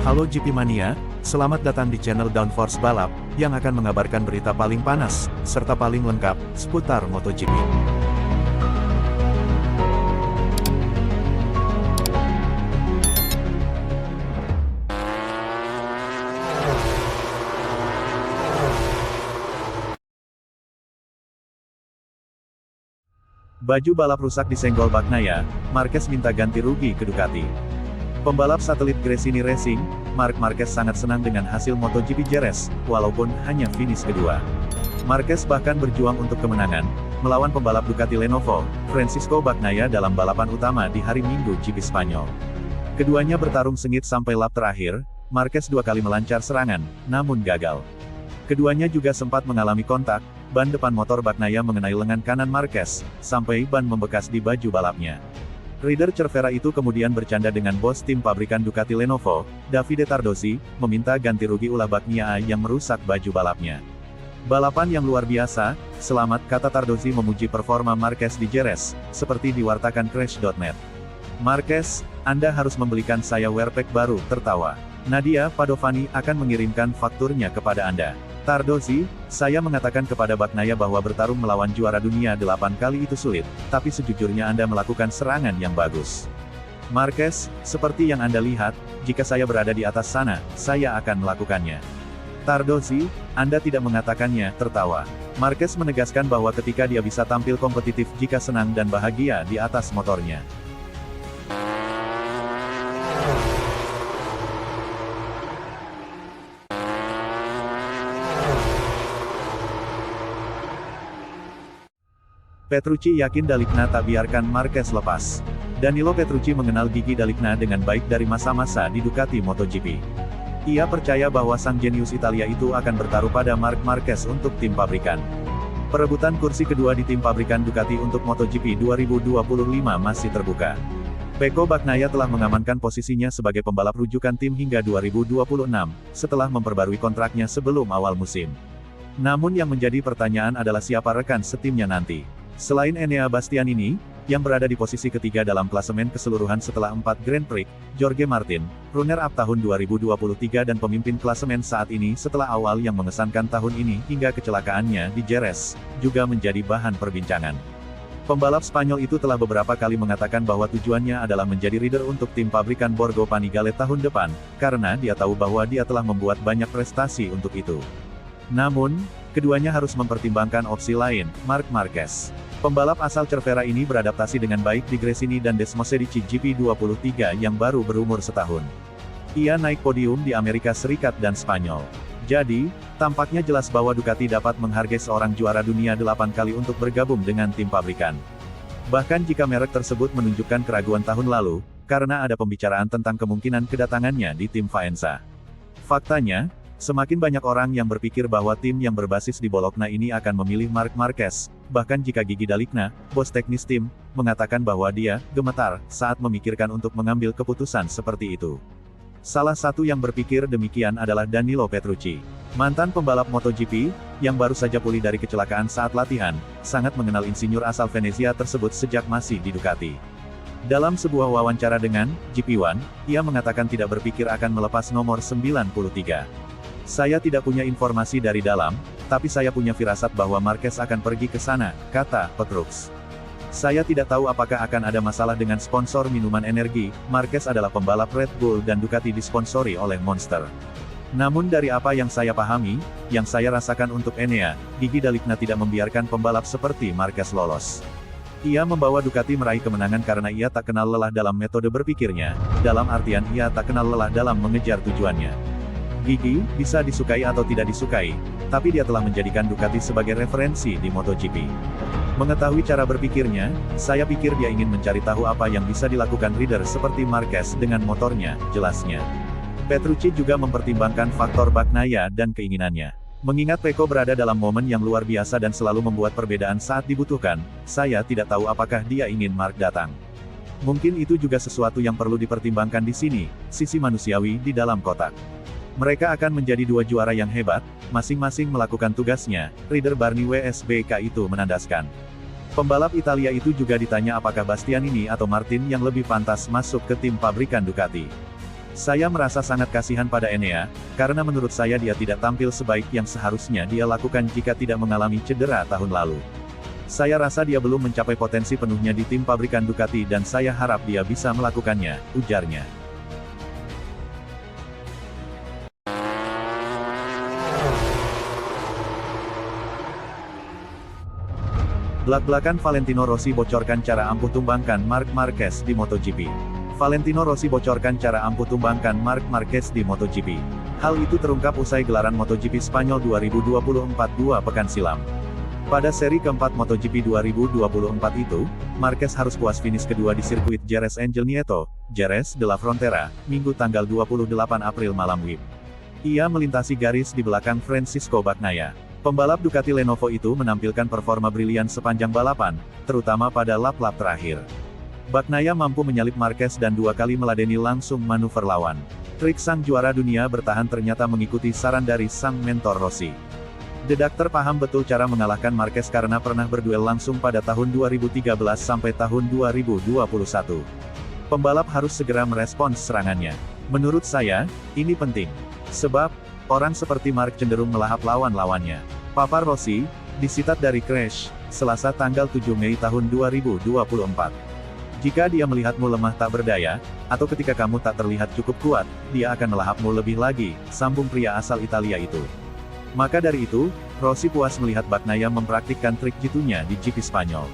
Halo GP Mania, selamat datang di channel Downforce Balap, yang akan mengabarkan berita paling panas, serta paling lengkap, seputar MotoGP. Baju balap rusak disenggol Bagnaia, Marquez minta ganti rugi ke Ducati. Pembalap satelit Gresini Racing, Marc Marquez sangat senang dengan hasil MotoGP Jerez, walaupun hanya finish kedua. Marquez bahkan berjuang untuk kemenangan, melawan pembalap Ducati Lenovo, Francisco Bagnaia dalam balapan utama di hari Minggu GP Spanyol. Keduanya bertarung sengit sampai lap terakhir, Marquez dua kali melancar serangan, namun gagal. Keduanya juga sempat mengalami kontak, ban depan motor Bagnaia mengenai lengan kanan Marquez, sampai ban membekas di baju balapnya. Rider Cervera itu kemudian bercanda dengan bos tim pabrikan Ducati Lenovo, Davide Tardosi, meminta ganti rugi ulah Bagnaia yang merusak baju balapnya. Balapan yang luar biasa, selamat, kata Tardosi memuji performa Marquez di Jerez, seperti diwartakan Crash.net. Marquez, Anda harus membelikan saya wearpack baru, tertawa. Nadia Padovani akan mengirimkan fakturnya kepada Anda. Tardosi, saya mengatakan kepada Bagnaia bahwa bertarung melawan juara dunia 8 kali itu sulit, tapi sejujurnya Anda melakukan serangan yang bagus. Marquez, seperti yang Anda lihat, jika saya berada di atas sana, saya akan melakukannya. Tardosi, Anda tidak mengatakannya, tertawa. Marquez menegaskan bahwa ketika dia bisa tampil kompetitif jika senang dan bahagia di atas motornya. Petrucci yakin Dalicna tak biarkan Marquez lepas. Danilo Petrucci mengenal gigi Dalicna dengan baik dari masa-masa di Ducati MotoGP. Ia percaya bahwa sang jenius Italia itu akan bertaruh pada Marc Marquez untuk tim pabrikan. Perebutan kursi kedua di tim pabrikan Ducati untuk MotoGP 2025 masih terbuka. Pecco Bagnaia telah mengamankan posisinya sebagai pembalap rujukan tim hingga 2026, setelah memperbarui kontraknya sebelum awal musim. Namun yang menjadi pertanyaan adalah siapa rekan setimnya nanti. Selain Enea Bastianini, yang berada di posisi ketiga dalam klasemen keseluruhan setelah 4 Grand Prix, Jorge Martin, runner-up tahun 2023 dan pemimpin klasemen saat ini setelah awal yang mengesankan tahun ini hingga kecelakaannya di Jerez, juga menjadi bahan perbincangan. Pembalap Spanyol itu telah beberapa kali mengatakan bahwa tujuannya adalah menjadi rider untuk tim pabrikan Borgo Panigale tahun depan, karena dia tahu bahwa dia telah membuat banyak prestasi untuk itu. Namun, keduanya harus mempertimbangkan opsi lain, Marc Marquez. Pembalap asal Cervera ini beradaptasi dengan baik di Gresini dan Desmosedici GP23 yang baru berumur setahun. Ia naik podium di Amerika Serikat dan Spanyol. Jadi, tampaknya jelas bahwa Ducati dapat menghargai seorang juara dunia 8 kali untuk bergabung dengan tim pabrikan. Bahkan jika merek tersebut menunjukkan keraguan tahun lalu, karena ada pembicaraan tentang kemungkinan kedatangannya di tim Faenza. Faktanya, semakin banyak orang yang berpikir bahwa tim yang berbasis di Bologna ini akan memilih Marc Marquez, bahkan jika Gigi Dalicna, bos teknis tim, mengatakan bahwa dia gemetar saat memikirkan untuk mengambil keputusan seperti itu. Salah satu yang berpikir demikian adalah Danilo Petrucci. Mantan pembalap MotoGP, yang baru saja pulih dari kecelakaan saat latihan, sangat mengenal insinyur asal Venezia tersebut sejak masih di Ducati. Dalam sebuah wawancara dengan GP1, ia mengatakan tidak berpikir akan melepas nomor 93. Saya tidak punya informasi dari dalam, tapi saya punya firasat bahwa Marquez akan pergi ke sana, kata Petrux. Saya tidak tahu apakah akan ada masalah dengan sponsor minuman energi, Marquez adalah pembalap Red Bull dan Ducati disponsori oleh Monster. Namun dari apa yang saya pahami, yang saya rasakan untuk Enea, Gigi Dalicna tidak membiarkan pembalap seperti Marquez lolos. Ia membawa Ducati meraih kemenangan karena ia tak kenal lelah dalam metode berpikirnya, dalam artian ia tak kenal lelah dalam mengejar tujuannya. Gigi, bisa disukai atau tidak disukai, tapi dia telah menjadikan Ducati sebagai referensi di MotoGP. Mengetahui cara berpikirnya, saya pikir dia ingin mencari tahu apa yang bisa dilakukan rider seperti Marquez dengan motornya, jelasnya. Petrucci juga mempertimbangkan faktor Bagnaia dan keinginannya. Mengingat Pecco berada dalam momen yang luar biasa dan selalu membuat perbedaan saat dibutuhkan, saya tidak tahu apakah dia ingin Marc datang. Mungkin itu juga sesuatu yang perlu dipertimbangkan di sini, sisi manusiawi di dalam kotak. Mereka akan menjadi dua juara yang hebat, masing-masing melakukan tugasnya, rider Barni WSBK itu menandaskan. Pembalap Italia itu juga ditanya apakah Bastianini atau Martin yang lebih pantas masuk ke tim pabrikan Ducati. Saya merasa sangat kasihan pada Enea, karena menurut saya dia tidak tampil sebaik yang seharusnya dia lakukan jika tidak mengalami cedera tahun lalu. Saya rasa dia belum mencapai potensi penuhnya di tim pabrikan Ducati dan saya harap dia bisa melakukannya, ujarnya. Belak-belakan Valentino Rossi bocorkan cara ampuh tumbangkan Marc Marquez di MotoGP. Valentino Rossi bocorkan cara ampuh tumbangkan Marc Marquez di MotoGP. Hal itu terungkap usai gelaran MotoGP Spanyol 2024 2 pekan silam. Pada seri keempat MotoGP 2024 itu, Marquez harus puas finish kedua di sirkuit Jerez Angel Nieto, Jerez de la Frontera, Minggu tanggal 28 April malam WIB. Ia melintasi garis di belakang Francisco Bagnaia. Pembalap Ducati Lenovo itu menampilkan performa brilian sepanjang balapan, terutama pada lap-lap terakhir. Bagnaia mampu menyalip Marquez dan 2 kali meladeni langsung manuver lawan. Trik sang juara dunia bertahan ternyata mengikuti saran dari sang mentor Rossi. The Doctor paham betul cara mengalahkan Marquez karena pernah berduel langsung pada tahun 2013 sampai tahun 2021. Pembalap harus segera merespons serangannya. Menurut saya, ini penting. Sebab, orang seperti Marc cenderung melahap lawan-lawannya. Papar Rossi, disitat dari Crash, Selasa tanggal 7 Mei tahun 2024. Jika dia melihatmu lemah tak berdaya, atau ketika kamu tak terlihat cukup kuat, dia akan melahapmu lebih lagi, sambung pria asal Italia itu. Maka dari itu, Rossi puas melihat Bagnaia mempraktikkan trik jitunya di GP Spanyol.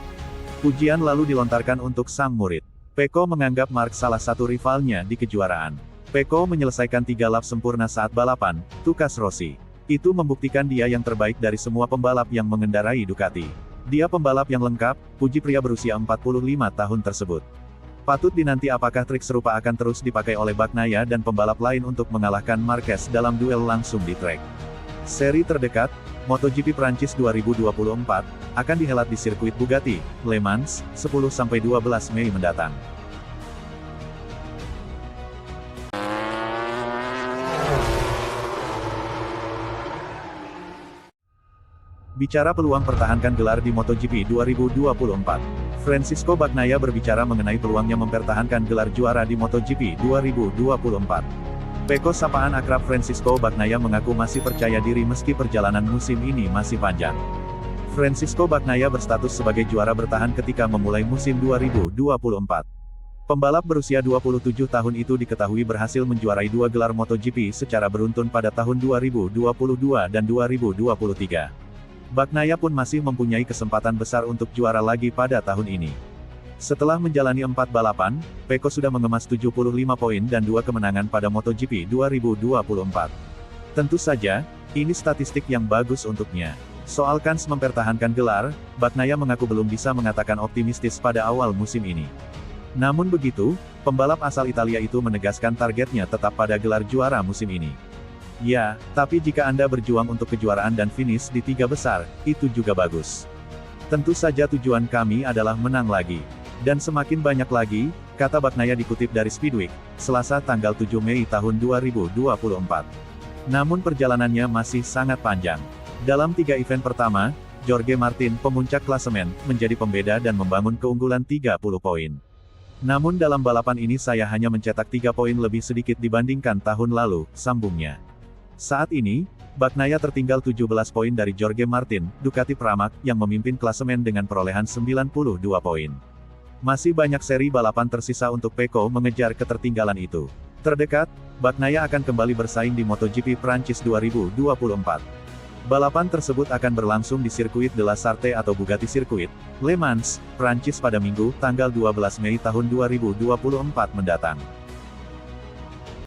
Pujian lalu dilontarkan untuk sang murid. Pecco menganggap Marc salah satu rivalnya di kejuaraan. Pecco menyelesaikan 3 lap sempurna saat balapan, tukas Rossi. Itu membuktikan dia yang terbaik dari semua pembalap yang mengendarai Ducati. Dia pembalap yang lengkap, puji pria berusia 45 tahun tersebut. Patut dinanti apakah trik serupa akan terus dipakai oleh Bagnaia dan pembalap lain untuk mengalahkan Marquez dalam duel langsung di trek. Seri terdekat, MotoGP Prancis 2024, akan dihelat di sirkuit Bugatti, Le Mans, 10-12 Mei mendatang. Bicara peluang pertahankan gelar di MotoGP 2024. Francisco Bagnaia berbicara mengenai peluangnya mempertahankan gelar juara di MotoGP 2024. Pecco sapaan akrab Francisco Bagnaia mengaku masih percaya diri meski perjalanan musim ini masih panjang. Francisco Bagnaia berstatus sebagai juara bertahan ketika memulai musim 2024. Pembalap berusia 27 tahun itu diketahui berhasil menjuarai 2 gelar MotoGP secara beruntun pada tahun 2022 dan 2023. Bagnaia pun masih mempunyai kesempatan besar untuk juara lagi pada tahun ini. Setelah menjalani 4 balapan, Pecco sudah mengemas 75 poin dan 2 kemenangan pada MotoGP 2024. Tentu saja, ini statistik yang bagus untuknya. Soal kans mempertahankan gelar, Bagnaia mengaku belum bisa mengatakan optimistis pada awal musim ini. Namun begitu, pembalap asal Italia itu menegaskan targetnya tetap pada gelar juara musim ini. Ya, tapi jika Anda berjuang untuk kejuaraan dan finish di 3 besar, itu juga bagus. Tentu saja tujuan kami adalah menang lagi. Dan semakin banyak lagi, kata Bagnaia dikutip dari Speedweek, Selasa tanggal 7 Mei tahun 2024. Namun perjalanannya masih sangat panjang. Dalam 3 event pertama, Jorge Martin, pemuncak klasemen, menjadi pembeda dan membangun keunggulan 30 poin. Namun dalam balapan ini saya hanya mencetak 3 poin lebih sedikit dibandingkan tahun lalu, sambungnya. Saat ini, Bagnaia tertinggal 17 poin dari Jorge Martin, Ducati Pramac, yang memimpin klasemen dengan perolehan 92 poin. Masih banyak seri balapan tersisa untuk Pecco mengejar ketertinggalan itu. Terdekat, Bagnaia akan kembali bersaing di MotoGP Prancis 2024. Balapan tersebut akan berlangsung di sirkuit de la Sarthe atau Bugatti Circuit, Le Mans, Prancis pada Minggu, tanggal 12 Mei tahun 2024 mendatang.